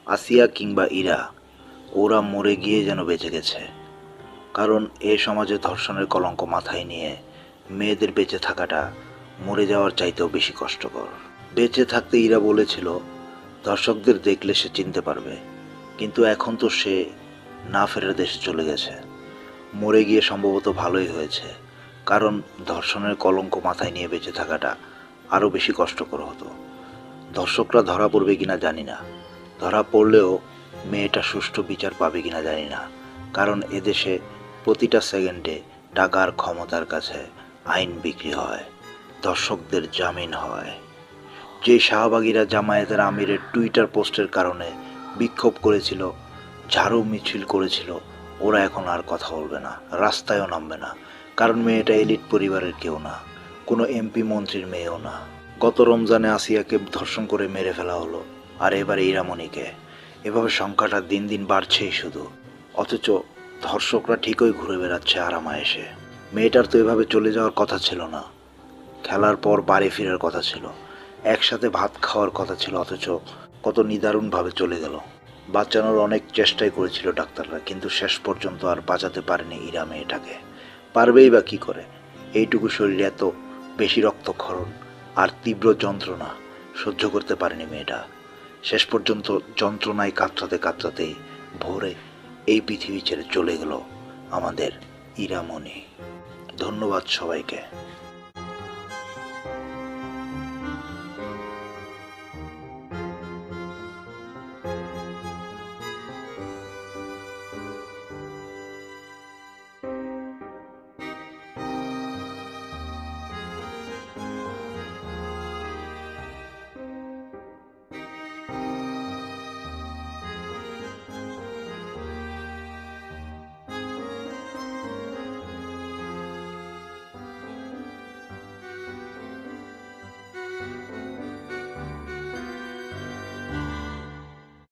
আসিয়া কিংবা ইরা, ওরা মরে গিয়ে যেন বেঁচে গেছে। কারণ এ সমাজে ধর্ষণের কলঙ্ক মাথায় নিয়ে মেয়েদের বেঁচে থাকাটা মরে যাওয়ার চাইতেও বেশি কষ্টকর। বেঁচে থাকতে ইরা বলেছিল দর্শকদের দেখলে সে চিনতে পারবে, কিন্তু এখন তো সে না ফেরার দেশে চলে গেছে। মরে গিয়ে সম্ভবত ভালোই হয়েছে, কারণ ধর্ষণের কলঙ্ক মাথায় নিয়ে বেঁচে থাকাটা আরও বেশি কষ্টকর হতো। দর্শকরা ধরা পড়বে কিনা জানি না, ধরা পড়লেও মেয়েটা সুষ্ঠু বিচার পাবে কিনা জানি না, কারণ এদেশে প্রতিটা সেকেন্ডে টাকার ক্ষমতার কাছে আইন বিক্রি হয়, দর্শকদের জামিন হয়। যে শাহবাগীরা জামায়াতের আমিরের টুইটার পোস্টের কারণে বিক্ষোভ করেছিল, ঝাড়ু মিছিল করেছিল, ওরা এখন আর কথা বলবে না, রাস্তায়ও নামবে না, কারণ মেয়েটা এলিট পরিবারের কেউ না, কোনো এমপি মন্ত্রীর মেয়েও না। গত রমজানে আসিয়াকে ধর্ষণ করে মেরে ফেলা হলো, আর এবারে ইরামণিকে। এভাবে সংখ্যাটা দিন দিন বাড়ছেই শুধু, অথচ ধর্ষকরা ঠিকই ঘুরে বেড়াচ্ছে আরামায়েশে। মেয়েটার তো এভাবে চলে যাওয়ার কথা ছিল না, খেলার পর বাড়ি ফেরার কথা ছিল, একসাথে ভাত খাওয়ার কথা ছিল, অথচ কত নিদারুণভাবে চলে গেল। বাঁচানোর অনেক চেষ্টাই করেছিল ডাক্তাররা, কিন্তু শেষ পর্যন্ত আর বাঁচাতে পারেনি ইরা মেয়েটাকে। পারবেই বা কী করে? এইটুকু শরীরে এত বেশি রক্তক্ষরণ আর তীব্র যন্ত্রণা সহ্য করতে পারেনি মেয়েটা। শেষ পর্যন্ত যন্ত্রণায় কাতরাতে কাতরাতেই ভোরে এই পৃথিবী ছেড়ে চলে গেল আমাদের ইরামণি। ধন্যবাদ সবাইকে।